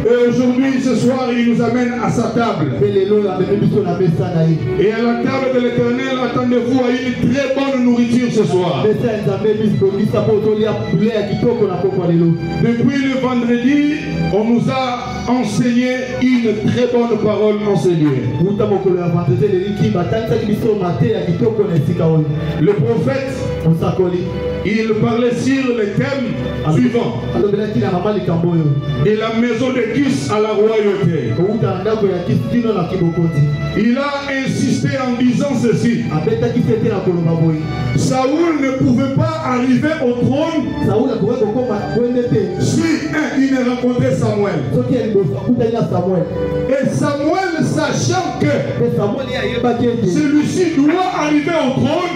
Et aujourd'hui, ce soir, il nous amène à sa table. Et à la table de l'Éternel, attendez-vous à une très bonne nourriture ce soir. Depuis le vendredi, on nous a enseigné une très bonne parole enseignée. Le prophète, il parlait sur le thème suivant: de la maison de Kis à la royauté. Il a insisté en disant ceci: Saoul ne pouvait pas arriver au trône si il ne rencontrait Samuel. Et Samuel, sachant que celui-ci doit arriver au trône,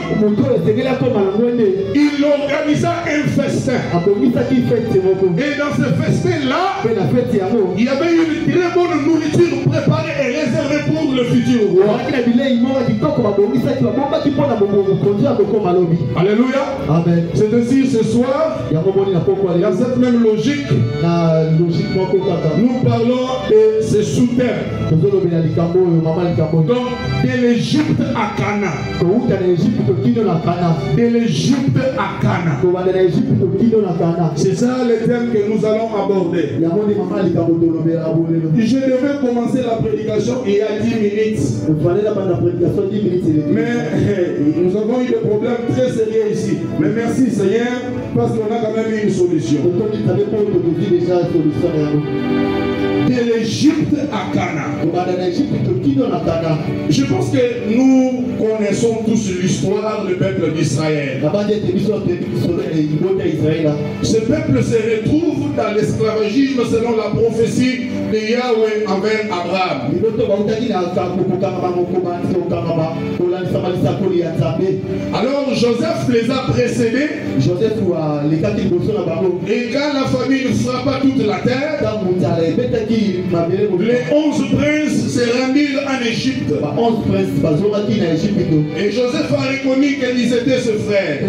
il organisa un festin. Et dans ce festin-là, il y avait une très bonne nourriture préparée et réservée pour le futur roi. Alléluia. Amen. C'est ainsi ce soir, dans cette même logique, nous parlons de ce sous-thème. Donc, de l'Égypte à Cana. De l'Égypte à Cana. C'est ça le thème que nous allons aborder. Je devais commencer la prédication il y a 10 minutes. Mais nous avons eu des problèmes très sérieux ici. Mais merci Seigneur, parce qu'on a quand même eu une solution. De l'Égypte à Cana. Je pense que nous connaissons tous l'histoire du peuple d'Israël. Ce peuple se retrouve dans l'esclavagisme selon la prophétie de Yahweh envers Abraham. Alors Joseph les a précédés. Et quand la famine frappa toute la terre, les 11 princes se rendirent en Égypte. Et Joseph a reconnu qu'ils étaient ses frères.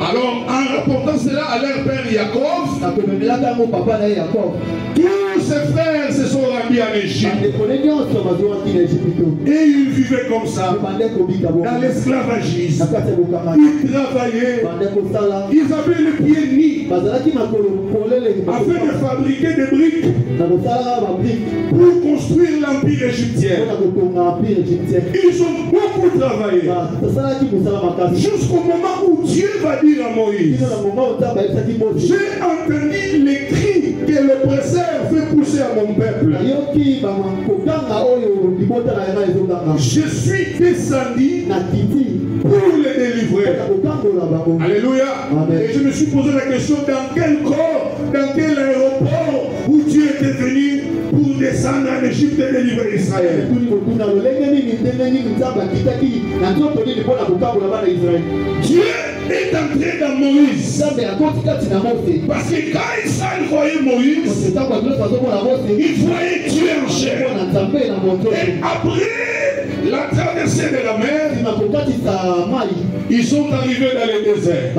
Alors en rapportant cela à leur père Jacob, tous ses frères se sont rendus en Égypte. Et ils vivaient comme ça, dans l'esclavagisme. Ils travaillaient, ils avaient le pied nus afin de fabriquer des briques pour construire l'empire égyptien. Ils ont beaucoup travaillé jusqu'au moment où Dieu va dire à Moïse: j'ai entendu les cris que l'oppresseur fait pousser à mon peuple. Je suis descendu pour les délivrer. Alléluia. Et je me suis posé la question: dans quel corps, dans quel aéroport où Dieu était venu pour descendre en Égypte et délivrer Israël? Dieu est entré dans Moïse. Parce que quand Israël voyait Moïse, il voyait Dieu en chair. Et après la traversée de la mer, ils sont arrivés dans le désert.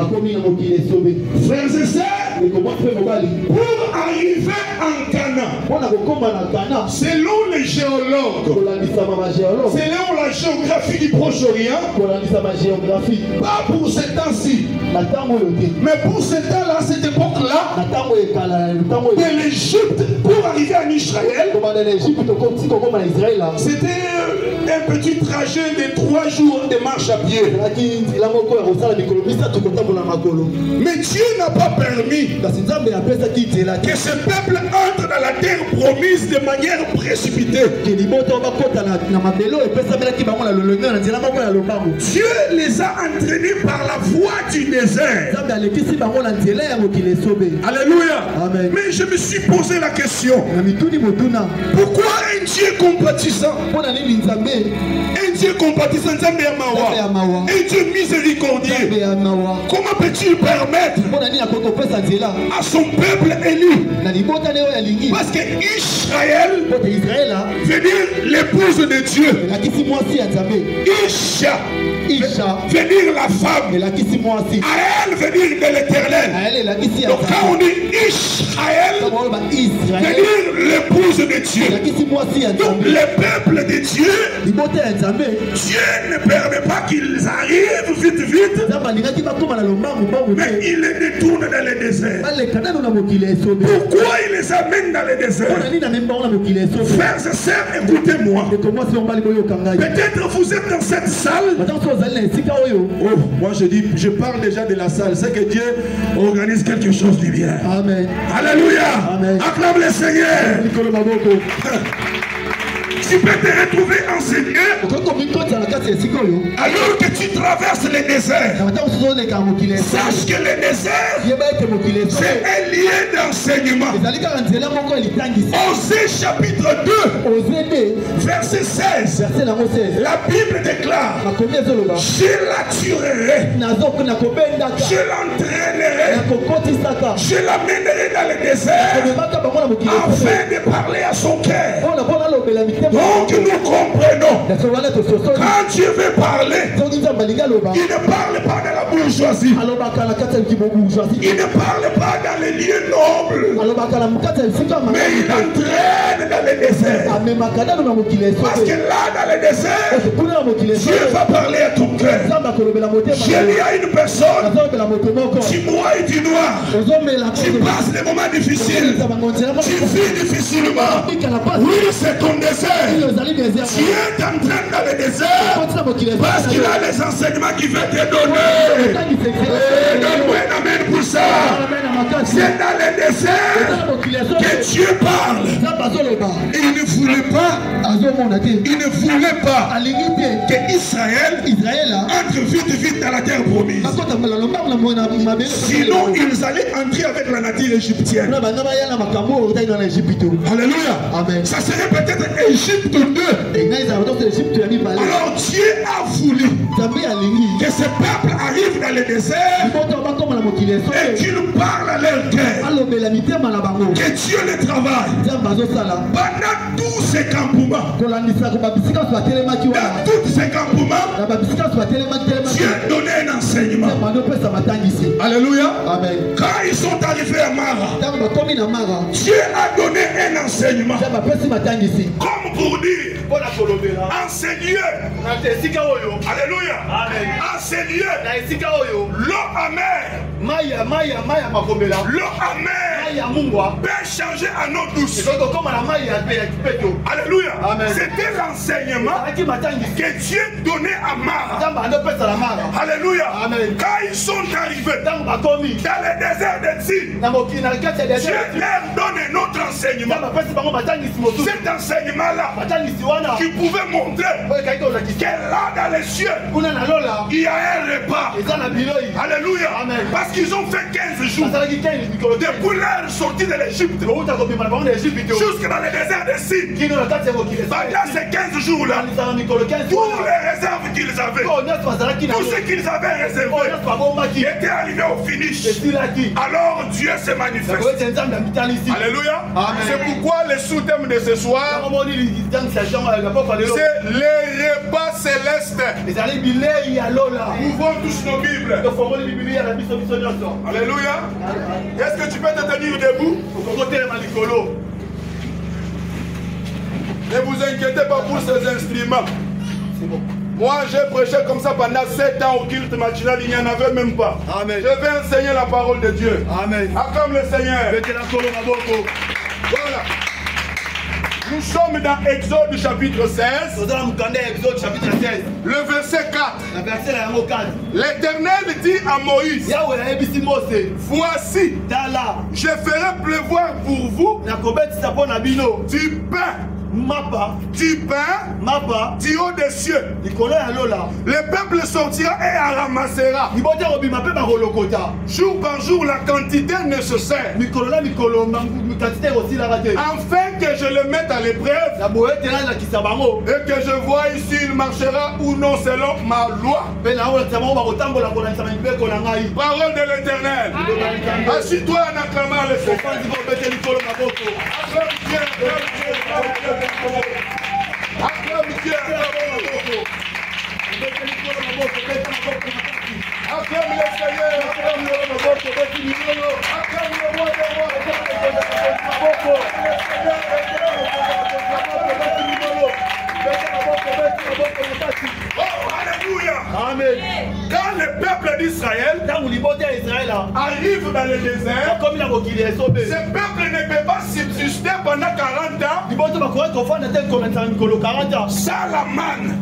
Frères et sœurs, pour arriver en Cana, selon les géologues, selon la géographie du Proche-Orient, pas pour ce temps-ci, mais pour ce temps-là, cette époque-là, de l'Égypte pour arriver en Israël, c'était un petit trajet de 3 jours de marche à pied. Mais Dieu n'a pas permis que ce peuple entre dans la terre promise de manière précipitée. Dieu les a entraînés par la voie du désert. Alléluia. Amen. Mais je me suis posé la question: pourquoi un Dieu compatissant, un Dieu compatissant, un est Dieu miséricordieux, comment peut-il permettre à son peuple élu? Parce que Israël veut dire l'épouse de Dieu. Isha veut dire la femme. Aël veut dire de l'éternel. Donc quand on dit Israël, veut dire l'épouse de Dieu. Donc le peuple de Dieu, Dieu ne permet pas qu'ils arrivent vite, mais il les détourne dans le désert. Pourquoi il les amène dans le désert? Frères et sœurs, écoutez-moi. Peut-être vous êtes dans cette salle. Oh, moi je parle déjà de la salle. C'est que Dieu organise quelque chose du bien. Amen. Alléluia. Amen. Acclame le Seigneur. Tu peux te retrouver enseigné alors que tu traverses le désert. Sache que le désert, c'est un lien d'enseignement. Osée chapitre 2, verset 16. La Bible déclare: je la tuerai, je l'entraînerai, je l'amènerai dans le désert afin de parler à son cœur. Donc nous comprenons, quand Dieu veut parler, il ne parle pas dans la bourgeoisie, il ne parle pas dans les lieux nobles, mais il entraîne dans le désert. Parce que là, dans le désert, Dieu va parler à ton cœur. Dieu dit à une personne: tu broies et tu noies, tu passes des moments difficiles, tu vis difficilement. Oui, c'est ton désert. Dieu t'entraîne dans le désert parce qu'il a les enseignements qu'il veut te donner. Donne-moi un amen pour ça. C'est dans le désert que Dieu parle. Et il ne voulait pas que Israël entre vite dans la terre promise. Sinon ils allaient entrer avec la nature égyptienne. Alléluia. Amen. Ça serait peut-être Égypte 2. Alors Dieu a voulu que ce peuple arrive dans le désert et qu'il parle à leur cœur, que Dieu les travaille pendant tous ces campements. Dans tous ces campements, Dieu donnait un enseignement. Alléluia. Amen. Quand ils sont arrivés à Mara, Dieu a donné un enseignement. Comme pour dire, enseignez. Alléluia. Enseignez l'eau amère. L'eau amère peut changer en eau douce. Alléluia. C'était l'enseignement que Dieu donnait à Mara. Alléluia. Quand ils sont arrivés dans le désert de Zin, Dieu leur donne un autre enseignement. Cet enseignement-là qui pouvait montrer que là dans les cieux il y a un repas. Alléluia. Parce qu'ils ont fait 15 jours depuis leur sortie de l'Égypte jusqu'à dans le désert de Sin. Pendant ces 15 jours-là, tous les réserves qu'ils avaient, tout ce qu'ils avaient réservé était arrivé au finish. Alors Dieu se manifeste. Alléluia. C'est pourquoi le sous-thème de ce soir, c'est les repas célestes. Ouvrons tous nos Bibles. Alléluia. Est-ce que tu peux te tenir debout? Ne vous inquiétez pas pour ces instruments. Moi j'ai prêché comme ça pendant 7 ans au culte matinal, il n'y en avait même pas. Amen. Je vais enseigner la parole de Dieu. Amen. Acclame le Seigneur. Voilà. Nous sommes dans Exode chapitre 16. Le verset 4. L'Éternel dit à Moïse: voici, je ferai pleuvoir pour vous du pain. Du pain du haut des cieux. Le peuple sortira et en ramassera jour par jour la quantité nécessaire. afin que je le mette à l'épreuve et que je vois ici il marchera ou non selon ma loi. Parole de l'Éternel. Assis-toi en acclamant le Seigneur. Acclame Dieu. Acclame le Seigneur. Acclame le roi des rois. Oh, alléluia. Amen. Quand le peuple d'Israël arrive dans le désert, ce peuple ne peut pas subsister pendant 40 ans sans la manne.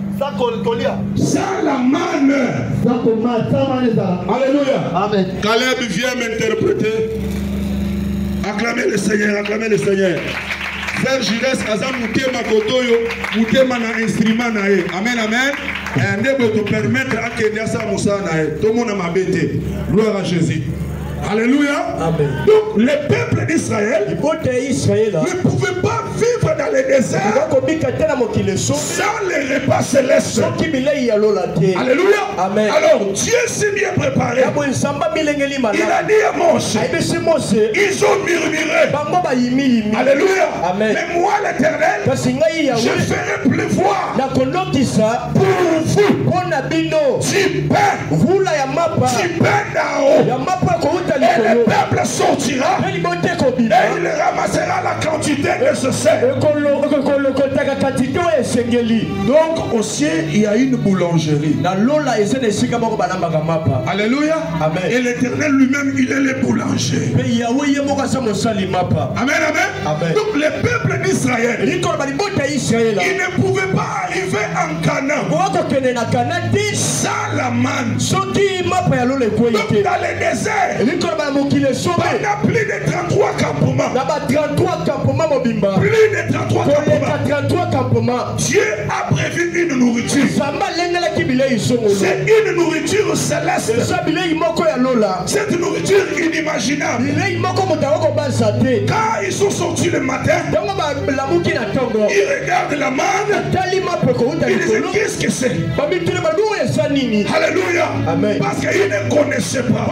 Sans la manne. Alléluia. Amen. Caleb vient m'interpréter. Acclamez le Seigneur, acclamez le Seigneur. Frère Jires, Azam Moutema Kotoyo, Moutema na instrument na ye. Amen, amen. Et ndebo te permettre à Kenya sa Moussa na ye. Tout le monde m'a bêté. Gloire à Jésus. Alléluia. Amen. Donc, le peuple d'Israël ne pouvait pas vivre dans le désert sans les repas célestes. Alléluia. Amen. Alors, Dieu s'est bien préparé. Il a dit à Moshe, ils ont murmuré. Alléluia. Amen. Mais moi, l'Éternel, je ferai pleuvoir pour vous du pain d'en haut. Et le peuple sortira et il ramassera la quantité de ce sel. Donc au ciel il y a une boulangerie. Alléluia. Amen. Et l'Éternel lui-même il est le boulanger. Amen, amen. Donc le peuple d'Israël il ne pouvait pas arriver en Canaan sans la manne. Donc dans le désert pendant plus de 33 campements. Plus de 33 campements. Dieu a prévu une nourriture. C'est une nourriture céleste. Cette nourriture inimaginable. Quand ils sont sortis le matin, ils regardent la manne. Ils disent qu'est-ce que c'est? Alléluia. Amen. Parce qu'ils ne connaissaient pas.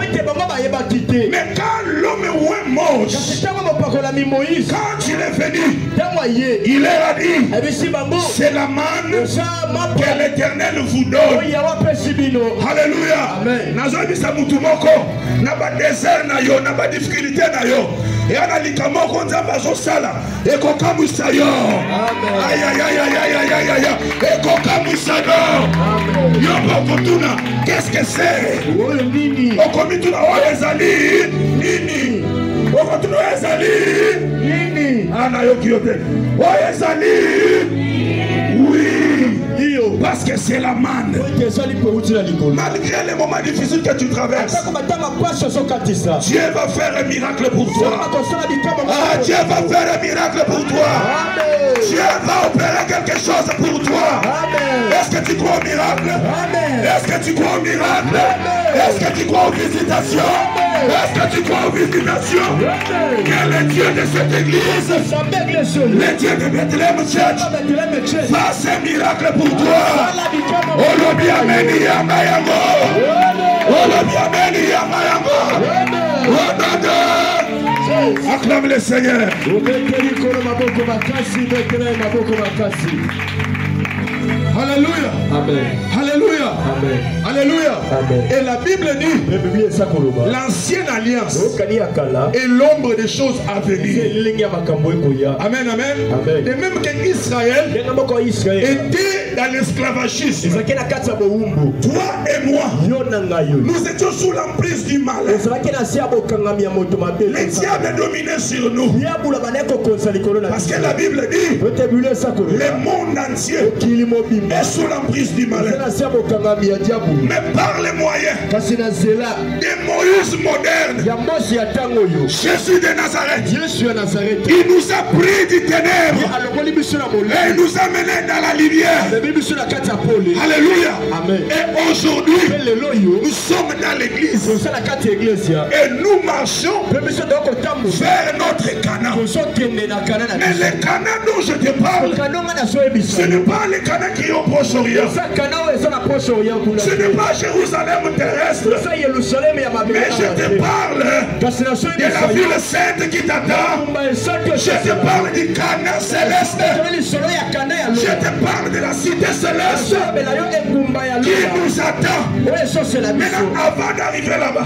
Mais quand l'homme mange, quand il est venu, il leur a dit, c'est la manne que l'Éternel vous donne. Alléluia. Nazobi sa mutumoko, naba désert na yo, naba difficulté na yo. Et on a dit comment on a fait ça et qu'on comme ça yo. Aïe aïe aïe aïe aïe aïe aïe. Et qu'on comme ça yo. Yo kokotuna, qu'est-ce que c'est? On comme tout là, on les ali. Nini. On continue les ali. Nini. Ana yo kiote. On les ali. Oui. Parce que c'est la manne. Malgré les moments difficiles que tu traverses, Dieu va faire un miracle pour toi. Ah, Dieu va faire un miracle pour toi. Dieu va opérer quelque chose pour toi. Est-ce que tu crois au miracle? Est-ce que tu crois au miracle? Est-ce que tu crois aux visitations? Est-ce que tu crois aux visitations? Quel est le Dieu de cette église? Le Dieu de Bethlehem Church fasse un miracle pour toi. Olobi ameni yamayango. Olobi ameni yamayango. Ododo. Acclame le Seigneur. Alléluia. Amen. Alléluia. Amen. Alléluia. Amen. Et la Bible dit l'ancienne alliance est l'ombre des choses à venir. Amen, amen. Amen. Et même qu'Israël était dans l'esclavagisme. Toi et moi, nous étions sous l'emprise du mal. Le diable dominait sur nous. Parce que la Bible dit le monde entier est sous l'emprise du malin. Mais par les moyens des Moïse modernes, Jésus de Nazareth, il nous a pris du ténèbre et il nous a menés dans la lumière. Alléluia. Amen. Et aujourd'hui, nous sommes dans l'église. l'église. Et nous marchons vers notre Canaan. Mais les Canaan dont je te parle, ce n'est pas les Canaan qui est au Proche-Orient. Ce n'est pas Jérusalem terrestre. Mais je te parle de la ville sainte qui t'attend. Je te parle du Canaan céleste. Je te parle de la cité céleste qui nous attend. Maintenant, avant d'arriver là-bas,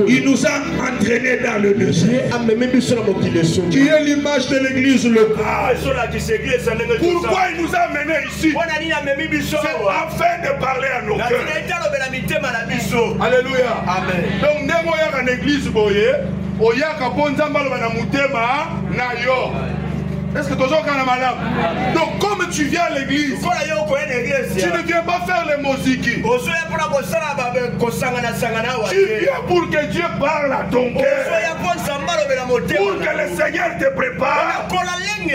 il nous a entraînés dans le désert. Qui est l'image de l'église locale. Pourquoi il nous a amenés ici? C'est afin de parler à nos cœurs. Alléluia. Amen. Donc, nous sommes en église. Est-ce que tu as malade? Donc comme tu viens à l'église, tu ne viens pas faire les musiques. Tu viens pour que Dieu parle à ton cœur. Pour que le Seigneur te prépare.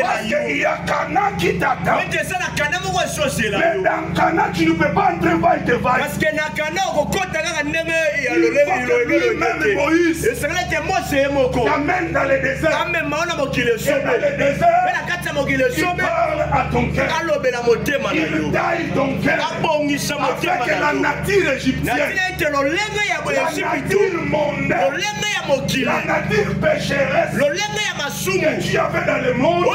Parce qu'il y a Canaan qui t'attend. Mais dans Canaan, tu ne peux pas entrer vaille te vaille. Parce que dans Canaan, lui-même Moïse t'amène dans le désert. Et dans le désert, il parle à ton cœur. Il taille ton cœur avec la nature égyptienne, la nature mondaine, la nature pécheresse que tu avais dans le monde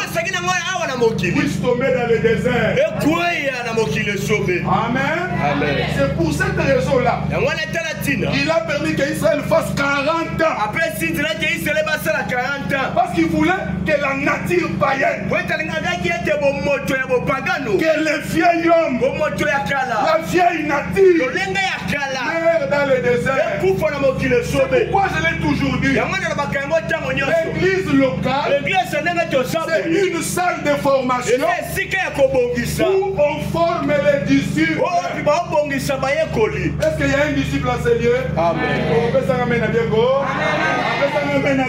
puisse tomber dans le désert. Amen. C'est pour cette raison-là qu'il a permis qu'Israël fasse 40 ans. Parce qu'il voulait que la nature païenne, que le vieil homme, la vieille nature meurt dans le désert. C'est pourquoi je l'ai toujours dit. L'église locale, c'est une salle de formation où on forme les disciples. Est-ce qu'il y a un disciple à ce lieu? Amen. Amen.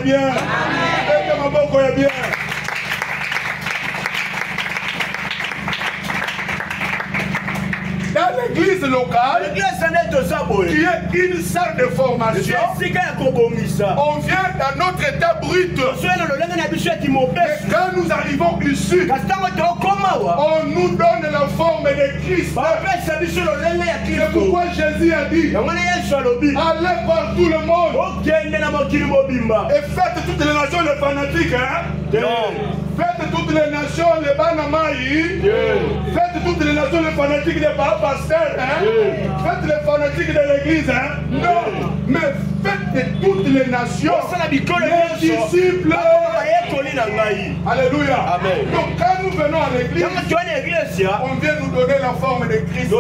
Dans l'église locale, qui est une salle de formation, on vient dans notre état brut. Et quand nous arrivons ici, on nous donne la forme de Christ. C'est pourquoi Jésus a dit, allez par tout le monde et faites toutes les nations les fanatiques. Faites toutes les nations les banamaïs. Faites toutes les nations les fanatiques des pasteurs. Faites les fanatiques de l'église. Non, mais faites toutes les nations les disciples. Alléluia. Amen. Donc quand nous venons à l'église, on vient nous donner la forme de Christ.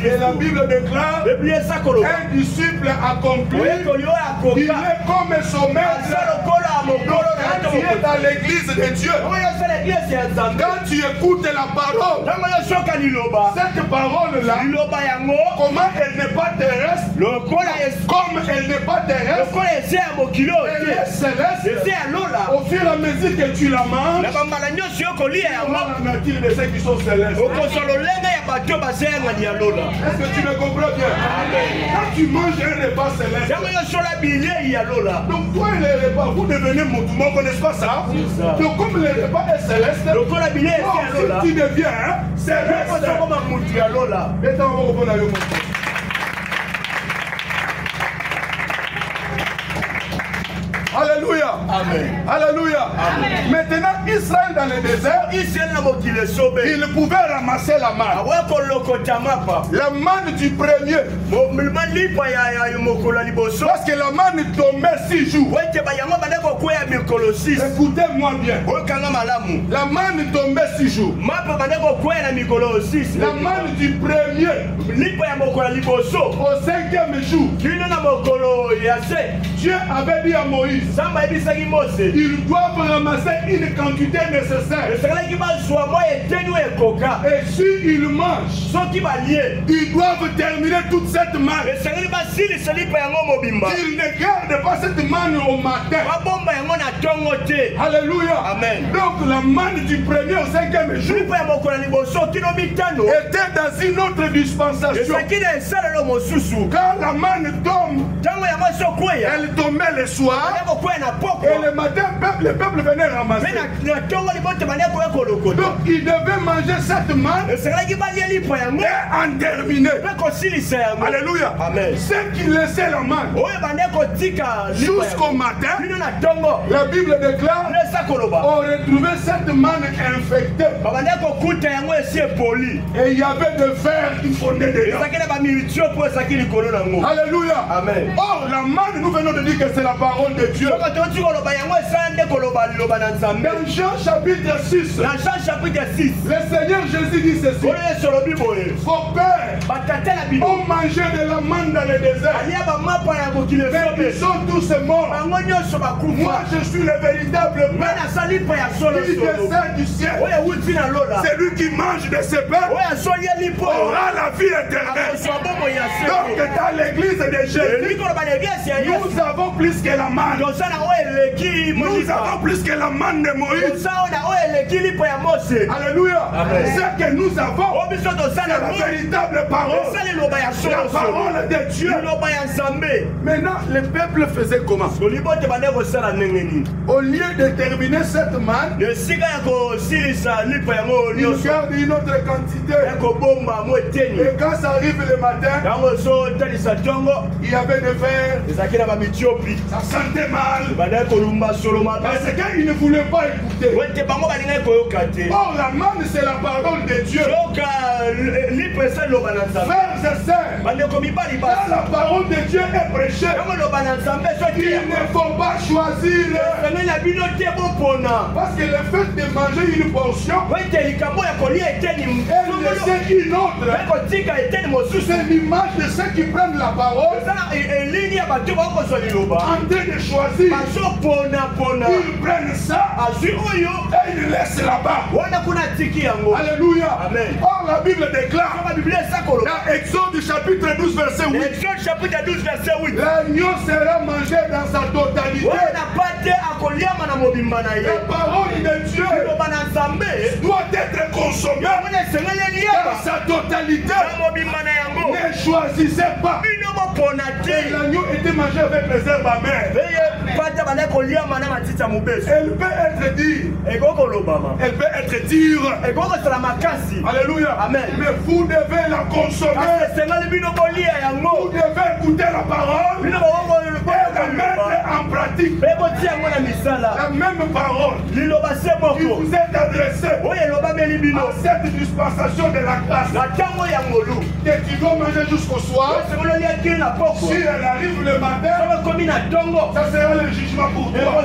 Et la Bible déclare, un disciple accompli, il est comme son maître. Quand tu es dans l'église de Dieu, quand tu écoutes la parole, cette parole-là, comment elle n'est pas terrestre, comme elle n'est pas terrestre, elle est céleste. Au fur et à mesure que tu la manges, tu vois la nature de ceux qui sont célestes. Est-ce que tu me comprends bien? Quand tu manges un repas céleste, donc toi et les repas, vous devenez mon n'est-ce pas ça? Donc comme le repas est céleste, tu deviens céleste. Alléluia. Amen. Alléluia. Amen. Maintenant, Israël dans le désert, il pouvait ramasser la manne. La manne du premier. Parce que la manne tombait 6 jours. Écoutez-moi bien. La manne tombait 6 jours. La manne du premier. Au 5e jour, Dieu avait dit à Moïse, ils doivent ramasser une quantité nécessaire. Et s'ils mangent, ils doivent terminer toute cette manne. Ils ne gardent pas cette manne au matin. Alléluia. Amen. Donc la manne du premier au 5e jour était dans une autre dispensation. Quand la manne tombe, elle tombait le soir et le matin le peuple venait ramasser. Donc ils devaient manger cette manne et en terminer. Alléluia. Amen. Ceux qui laissaient la manne jusqu'au matin, la Bible déclare, on retrouvait cette manne infectée. Et il y avait de fer qui fondait dedans. Alléluia. Amen. Or, la manne, nous venons de dire que c'est la parole de Dieu. Dans Jean chapitre 6, le Seigneur Jésus dit ceci. Vos pères ont mangé de la manne dans le désert. Mais ils sont tous morts. Moi, je suis le véritable pain qui descend du ciel. Celui qui mange de ce pain aura la vie éternelle. Donc, dans l'église de Jésus, nous avons plus que la manne. Nous avons plus que la manne de Moïse. Alléluia. Ce que nous avons, c'est la véritable parole. La parole de Dieu. Maintenant, le peuple faisait comment? Au lieu de terminer cette manne, il garde une autre quantité. Et quand ça arrive le matin, il y avait de fer. Ça sentait mal. Parce qu'ils ne voulaient pas écouter. Or, la manne, c'est la parole de Dieu. Frères et sœurs, quand la parole de Dieu est prêchée, il ne faut pas choisir. Parce que le fait de manger une portion et laisser une autre, c'est l'image de ceux qui prennent la parole en train de choisir. Ils prennent ça et ils laissent là-bas. Alléluia. Amen. Or, la Bible déclare dans Exode chapitre 12 verset 8, l'agneau sera mangé dans sa totalité. La parole de Dieu doit être consommée dans sa totalité. Ne choisissez pas. Et l'agneau était mangé avec les herbes amères. Elle peut être dure. Elle peut être dure. Alléluia. Amen. Mais vous devez la consommer. Vous devez écouter la parole et la mettre en pratique. La même parole qui vous est adressée à cette dispensation de la grâce que tu dois manger jusqu'au soir. Si elle arrive le matin, ça sera le jugement pour toi.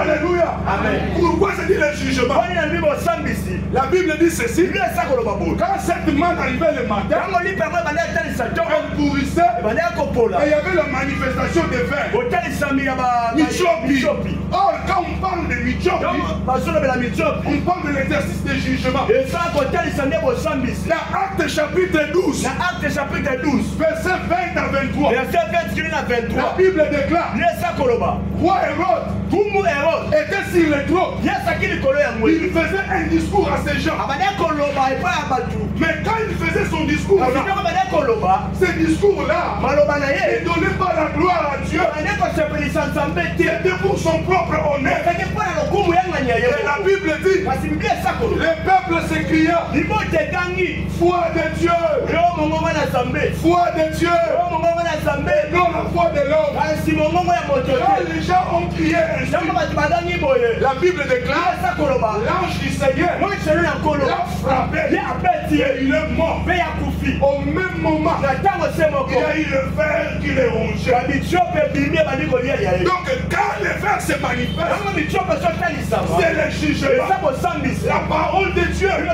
Alléluia. Amen. Pourquoi c'est dit le jugement? La Bible dit ceci. Quand cette manne arrivait le matin, elle pourrissait et il y avait la manifestation des vers. Michopi. Or, quand on parle de Michopi, on parle de l'exercice de jugement. Dans Acte chapitre 12, verset 20 à 23, la Bible déclare, roi Hérode était sur le trône. Il faisait un discours à ces gens. Mais quand il faisait son discours là, ce discours-là ne donnait pas la gloire à Dieu. C'était pour son propre honneur. Et la Bible dit, le peuple s'écria, foi de Dieu, foi de Dieu, et non la foi de l'homme. Quand les gens ont crié ainsi, la Bible déclare, l'ange du Seigneur l'a frappé et il est mort. suffit. Au même moment, il y a eu le ver qui les rongeait. Donc quand le ver se manifeste, c'est le jugement. La parole de Dieu est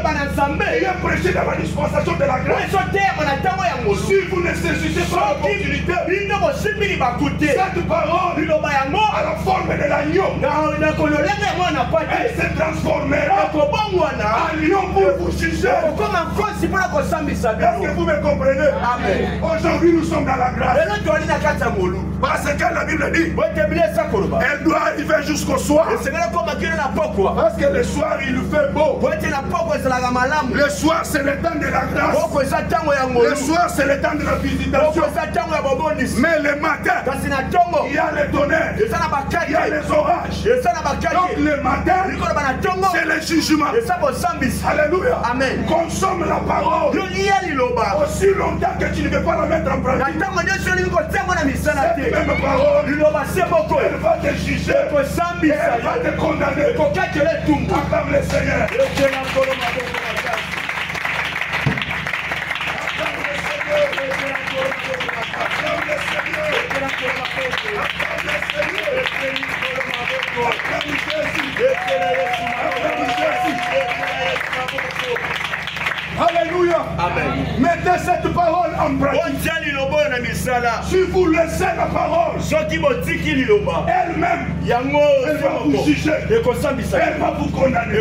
prêchée dans la dispensation de la grâce. Si vous ne saisissez pas l'opportunité, cette parole à la forme de l'agneau, elle se transformera en lion pour vous juger. Est-ce que vous me comprenez? Aujourd'hui nous sommes dans la grâce. Parce que la Bible dit, elle doit arriver jusqu'au soir. Parce que le soir il fait beau. Le soir c'est le temps de la grâce. Le soir c'est le temps de la visitation. Mais le matin, il y a le tonnerre, il y a les orages. Donc le matin, c'est le jugement. Alléluia. Amen. Consomme la parole. Aussi longtemps que tu ne veux pas la mettre en pratique, cette même parole, elle va te juger, elle va te condamner. Acclame le Seigneur. Alléluia. Amen. Mettez cette parole en pratique. Si vous laissez la parole, elle-même, elle va vous juger. Elle va vous condamner.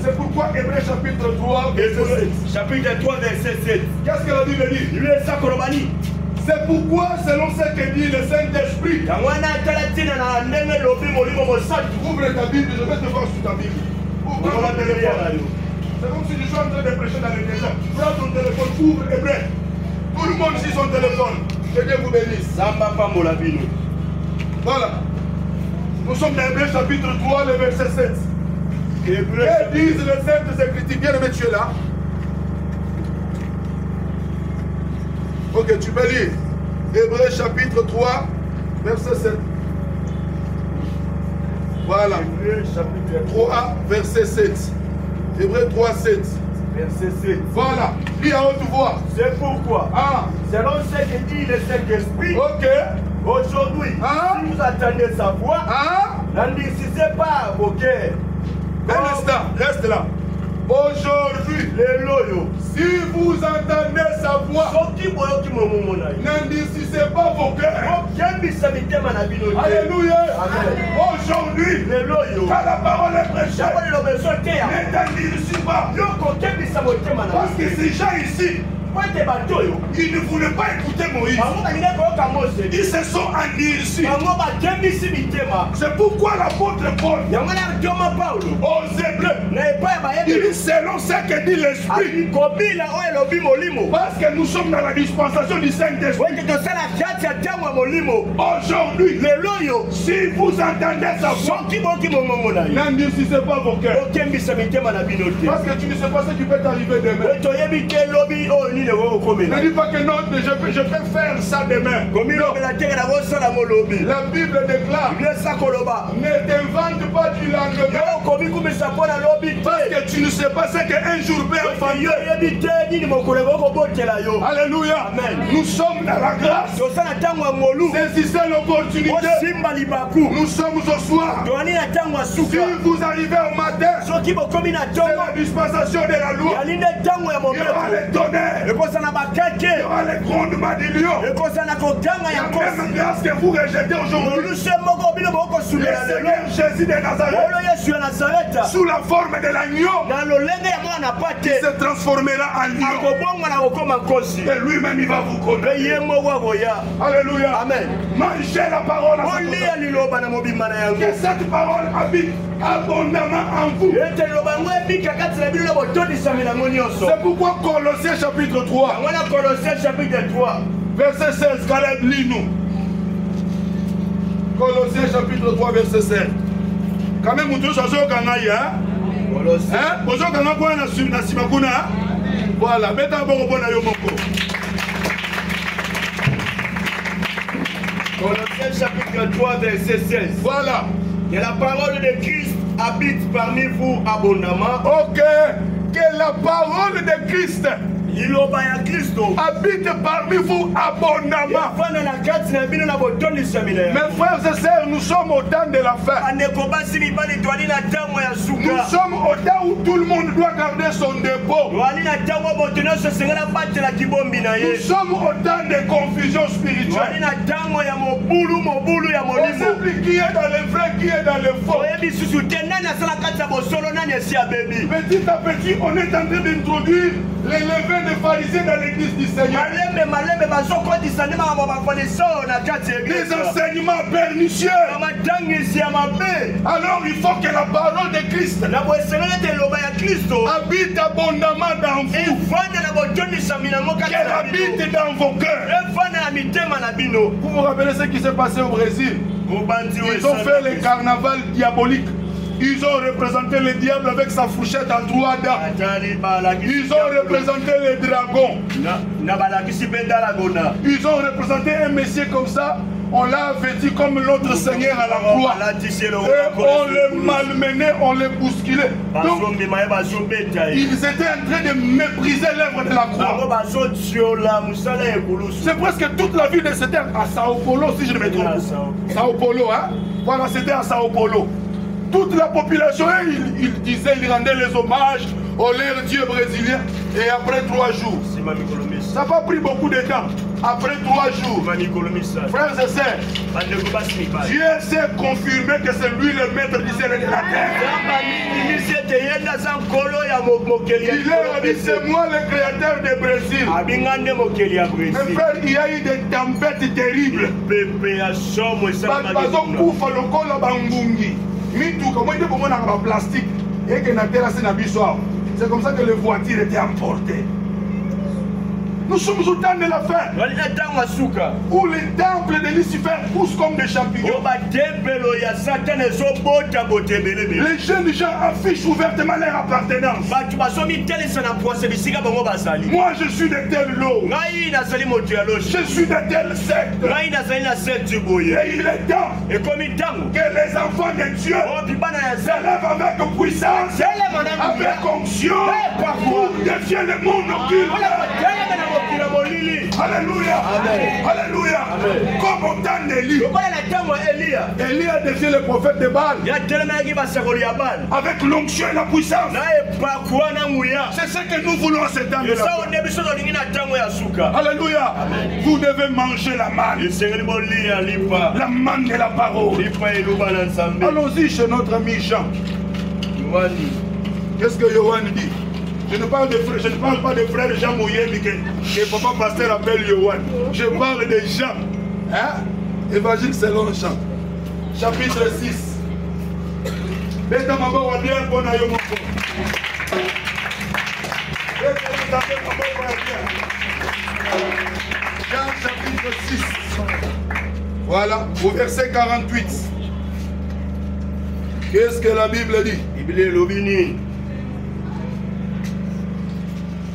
C'est pourquoi Hébreux chapitre 3, verset 7. Qu'est-ce que la Bible dit? C'est pourquoi, selon ce que dit le Saint-Esprit, ouvre ta Bible, je vais te voir sur ta Bible. Ouvre ton téléphone. C'est comme si je suis en train de prêcher dans le désert. Prends ton téléphone, ouvre Hébreux. Tout le monde sur son téléphone. Que Dieu vous bénisse. Voilà. Nous sommes dans Hébreux chapitre 3, le verset 7. Que disent les Saintes Écritures? Bien aimé, tu es là. Ok, tu peux lire. Hébreux chapitre 3, verset 7. Voilà. Hébreux chapitre 3, verset 7. Hébreux 3, 7. Verset 7. Voilà. Lis à haute voix. C'est pourquoi. Selon ce que dit le Saint-Esprit. Ok. Aujourd'hui, si vous attendez sa voix, n'endurcissez pas vos cœurs. Un instant, reste là. Aujourd'hui, si vous entendez sa voix, n'endurcissez pas vos cœurs. Alléluia. Aujourd'hui, quand la parole est prêchée, n'endurcissez pas. Parce que ces gens ici, ils ne voulaient pas écouter Moïse. Ils se sont endurcis. C'est pourquoi l'apôtre Paul, aux Hébreux, il dit selon ce que dit l'Esprit. Parce que nous sommes dans la dispensation du Saint-Esprit. Aujourd'hui, si vous entendez sa voix, n'endurcissez pas vos cœurs. Parce que tu ne sais pas ce qui peut t'arriver demain. Ne dis pas que non, je peux faire ça demain. Non. La Bible déclare, ne t'invente pas du lendemain. Parce que tu ne sais pas ce qu'un jour peut faire. Alléluia. Amen. Nous sommes dans la grâce. Saisissez l'opportunité. Nous sommes au soir. Si vous arrivez au matin, c'est la dispensation de la loi. Il y aura les tonnerres. Il y aura les grondements du lion. La même grâce que vous rejetez aujourd'hui. Le Seigneur Jésus de Nazareth, sous la forme de l'agneau, il se transformera en lion. Et lui-même il va vous connaître. Alléluia. Amen. Mangez la parole. Que cette parole habite abondamment en vous. C'est pourquoi Colossiens chapitre 3, verset 16, Caleb, lis-nous. Colossiens chapitre 3, verset 16. Quand même, vous tous, voilà, Colossiens chapitre 3, verset 16. Voilà. Que la parole de Christ habite parmi vous abondamment. Ok. Que la parole de Christ habite parmi vous abondamment. Mes frères et sœurs, nous sommes au temps de la fin. Nous sommes au temps où tout le monde doit garder son dépôt. Nous sommes au temps de confusion spirituelle. On sait plus qui est dans le vrai, qui est dans le faux. Petit à petit, on est en train d'introduire les levains des pharisiens dans l'église du Seigneur. Des enseignements pernicieux. Alors il faut que la parole de Christ habite abondamment dans vous. Qu'elle habite dans vos cœurs. Vous vous rappelez ce qui s'est passé au Brésil? Ils ont fait le carnaval diabolique. Ils ont représenté le diable avec sa fourchette en 3 dents. Ils ont représenté les dragons. Ils ont représenté un messie comme ça. On l'a vêtu comme l'autre Seigneur à la croix. Et on les malmenait, on les bousculait. Donc, ils étaient en train de mépriser l'œuvre de la croix. C'est presque toute la ville de cette terre à Sao Paulo, si je ne me trompe. Sao Paulo, hein? Voilà, c'était à Sao Paulo. Toute la population, ils disaient, ils rendaient les hommages au leur Dieu brésilien. Et après 3 jours, ça n'a pas pris beaucoup de temps. Après 3 jours, frères et sœurs, Dieu s'est confirmé que c'est lui le maître du ciel et de la terre. Il a dit, c'est moi le créateur du Brésil. Mes frères, il y a eu des tempêtes terribles. C'est comme ça que les voitures étaient emportées. Nous sommes au temps de la fin. Où les temples de Lucifer poussent comme des champignons. Les jeunes gens affichent ouvertement leur appartenance. Moi je suis de tel lot. Je suis de telle secte. Et il est temps que les enfants de Dieu s'élèvent avec puissance, avec onction, pour défier le monde occulte. Alléluia. Alléluia. Comme au temps d'Élie. Élie a défié le prophète de Baal avec l'onction et la puissance. C'est ce que nous voulons à ce temps de la fin. Alléluia. Vous devez manger la manne. La manne de la parole. Allons-y chez notre ami Jean. Qu'est-ce que Yohan dit? Je ne parle pas de frère Jean Mouyemi que papa pasteur appelle Yohan. Je parle de Jean. Hein? Évangile selon Jean. Chapitre 6. Jean chapitre 6. Voilà, au verset 48. Qu'est-ce que la Bible dit?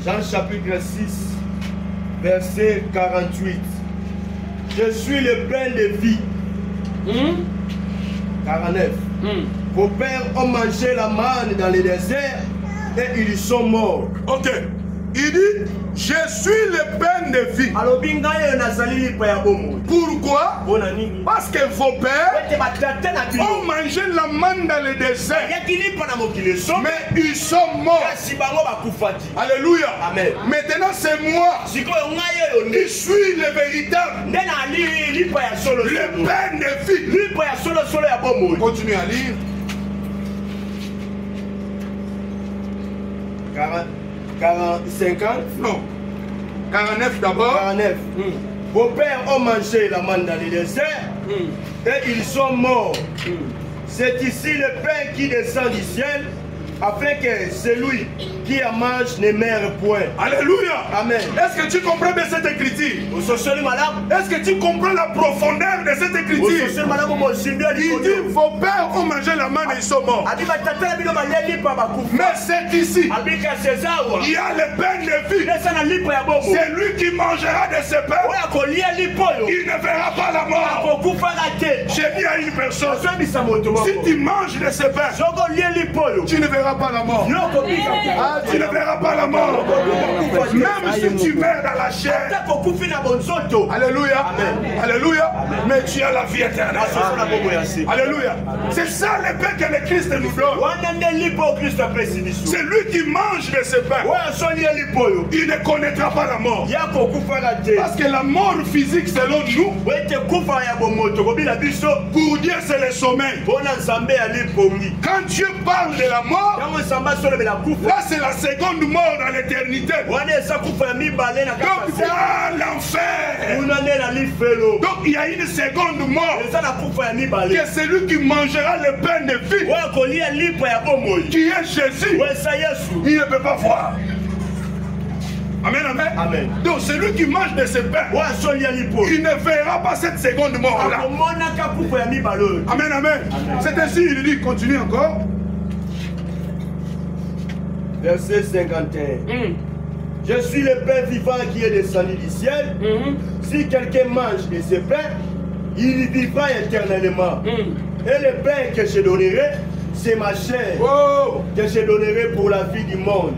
Jean chapitre 6, verset 48. Je suis le pain de vie. 49. Vos pères ont mangé la manne dans le désert et ils sont morts. Ok. Il dit, je suis le pain de vie. Pourquoi? Parce que vos pères ont mangé la manne dans le désert. Mais ils sont morts. Alléluia. Amen. Maintenant c'est moi. Je suis le véritable. Le pain de vie. Continue à lire. 50? Non. 49 d'abord. 49. Vos pères ont mangé la manne dans le désert et ils sont morts. C'est ici le pain qui descend du ciel, afin que celui qui en mange ne meure point. Alléluia. Amen. Est-ce que tu comprends bien cette écriture? Est-ce que tu comprends la profondeur de cette écriture? Il dit, vos pères ont mangé la manne et ils sont morts. Mais c'est ici. Il y a le pain de vie. C'est lui qui mangera de ce pain. Il ne verra pas la mort. J'ai dit à une personne, si tu manges de ce pain, tu ne verras verras pas la mort. Ah, tu ne verras pas la mort. Même si tu meurs dans la chair. Alléluia. Alléluia. Mais tu as la vie éternelle. Alléluia. C'est ça le pain que le Christ nous donne. C'est lui qui mange de ce pain. Il ne connaîtra pas la mort. Parce que la mort physique selon nous, pour Dieu c'est le sommeil. Quand Dieu parle de la mort, là c'est la seconde mort dans l'éternité. Donc dans l'enfer. Donc il y a une seconde mort. Que celui qui mangera le pain de vie, qui est Jésus, il ne peut pas voir. Amen, amen. Amen. Donc celui qui mange de ce pain, il ne verra pas cette seconde mort-là. Amen, amen. C'est ainsi, il dit, continue encore. Verset 51. Je suis le pain vivant qui est descendu du ciel. Si quelqu'un mange de ce pain, il vivra éternellement. Et le pain que je donnerai, c'est ma chair que je donnerai pour la vie du monde.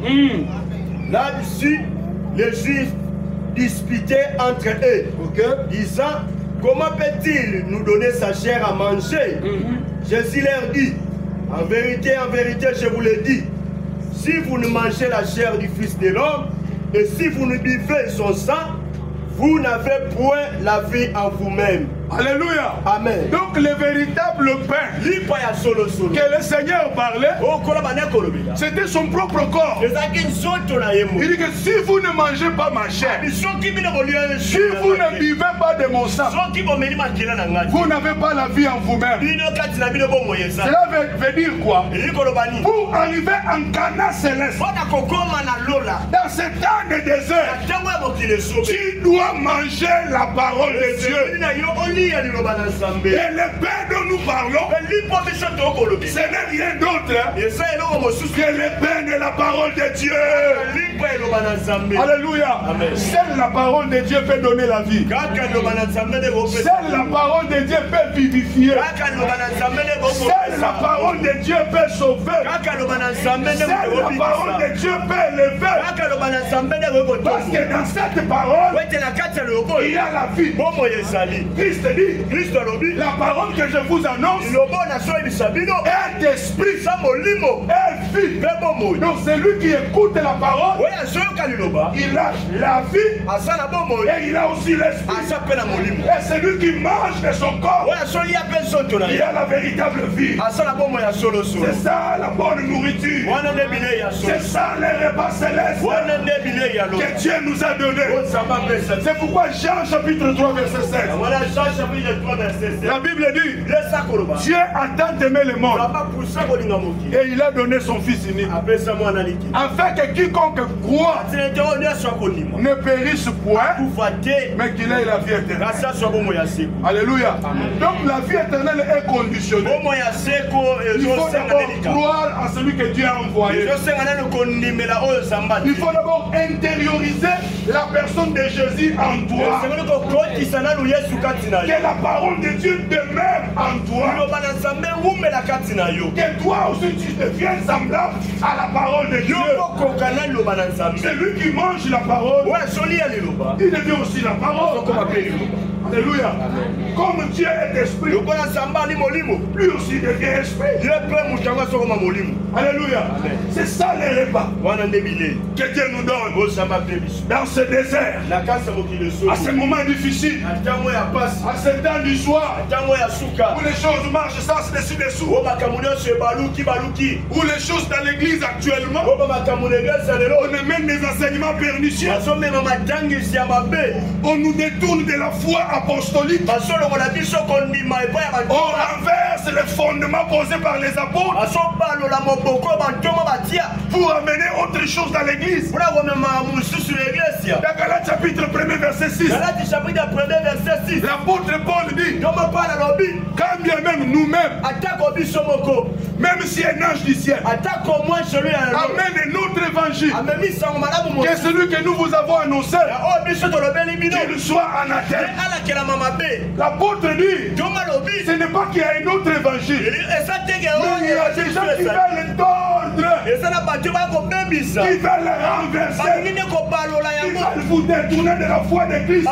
Là-dessus, les Juifs disputaient entre eux, disant, comment peut-il nous donner sa chair à manger? Jésus leur dit, en vérité, je vous le dis, si vous ne mangez la chair du Fils de l'homme, et si vous ne buvez son sang, vous n'avez point la vie en vous-même. Alléluia. Amen. Donc le véritable pain que le Seigneur parlait, c'était son propre corps. Il dit que si vous ne mangez pas ma chair, si vous ne buvez pas de mon sang, vous n'avez pas la vie en vous-même. Cela veut dire quoi? Pour arriver en Cana céleste, dans ce temps de désert, tu dois manger la parole de Dieu. Et le pain dont nous parlons, ce n'est rien d'autre que le pain de la parole de Dieu. Alléluia. Seule la parole de Dieu peut donner la vie. Seule la parole de Dieu peut vivifier. Seule la parole de Dieu peut sauver. Seule la parole de Dieu peut élever. Parce que dans cette parole, il y a la vie. Christ dit, la parole que je vous annonce est esprit, est vie. Donc celui qui écoute la parole, il a la vie et il a aussi l'esprit. Et celui qui mange de son corps, il a la véritable vie. C'est ça la bonne nourriture. C'est ça les repas célestes que Dieu nous a donné. C'est pourquoi Jean chapitre 3 verset 7. La Bible dit, Dieu a tant aimé le monde et il a donné son fils unique afin que quiconque croit ne périsse point mais qu'il ait la vie éternelle. Alléluia. Donc la vie éternelle est conditionnée. Il faut d'abord croire à celui que Dieu a envoyé. Il faut d'abord intérioriser la personne de Jésus en toi. Que la parole de Dieu demeure en toi. Que toi aussi tu deviennes semblable à la parole de Dieu. Celui qui mange la parole, il devient aussi la parole. Alléluia. Comme Dieu est esprit, lui aussi devient esprit. Alléluia. C'est ça les repas que Dieu nous donne dans ce désert, à ce moment difficile, à ce temps du soir où les choses marchent sans dessus dessous, où les choses dans l'église actuellement, on amène des enseignements pernicieux, on nous détourne de la foi apostolique, on renverse les fondements posés par les apôtres pour amener autre chose dans l'église. Dans Galates chapitre 1 verset 6, l'apôtre Paul dit, quand bien même nous-mêmes Même si un ange du ciel amène un autre évangile que celui que nous vous avons annoncé, qu'il soit anathème. L'apôtre dit, ce n'est pas qu'il y a un autre évangile, mais il y a des gens qui veulent tordre, qui veulent renverser, qui veulent vous détourner de la foi de Christ.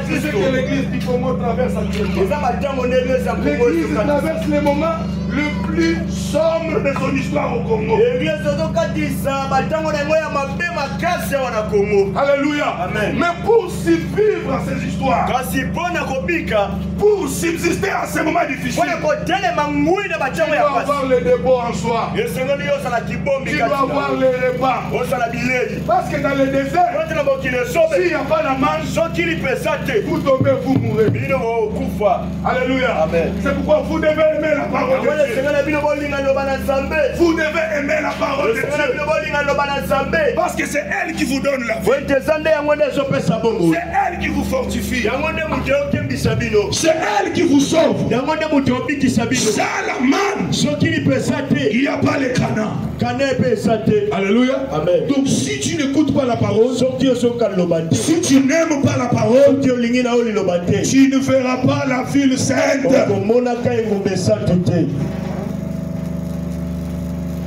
C'est ce que l'église du Congo traverse actuellement. L'église traverse les moments le plus sombre de son histoire au Congo. Alléluia. Amen. Mais pour survivre à ces histoires, pour subsister à ces moments difficiles, tu dois avoir le débat en soi. Tu dois avoir le repas. Parce que dans le désert, s'il n'y a pas la manne, vous tombez, vous mourrez. Alléluia. Amen. C'est pourquoi vous devez aimer la parole de Dieu. Vous devez aimer la parole de Dieu. Parce que c'est elle qui vous donne la vie. C'est elle qui vous fortifie. C'est elle qui vous sauve. Sans la manne, il n'y a pas les canards. Alléluia. Amen. Donc si tu n'écoutes pas la parole, si tu n'aimes pas la parole, tu ne verras pas la ville sainte.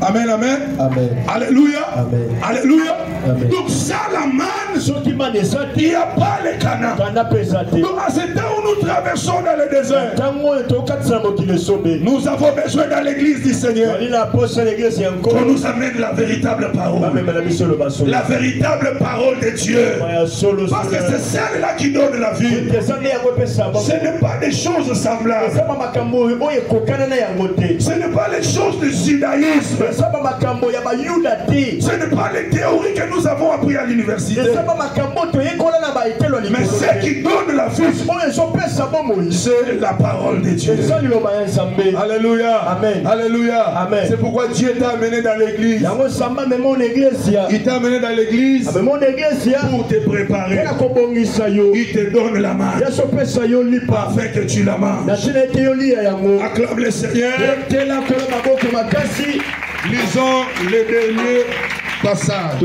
Amen, amen. Amen. Alléluia. Amen. Alléluia. Amen. Donc ça, la manne, il n'y a pas les canards. Donc à ce temps où nous traversons dans le désert, nous avons besoin dans l'église du Seigneur qu'on nous amène la véritable parole. La véritable parole de Dieu. Parce que c'est celle-là qui donne la vie. Ce n'est pas des choses semblables. Ce n'est pas les choses du judaïsme. Ce n'est pas les théories que nous avons appris à l'université. Mais ce qui donne la vie, c'est la parole de Dieu. Alléluia. Amen. Alléluia. Amen. C'est pourquoi Dieu t'a amené dans l'église. Il t'a amené dans l'église pour te préparer. Il te donne la main afin que tu la manges. Acclame le Seigneur. Lisons le dernier passage.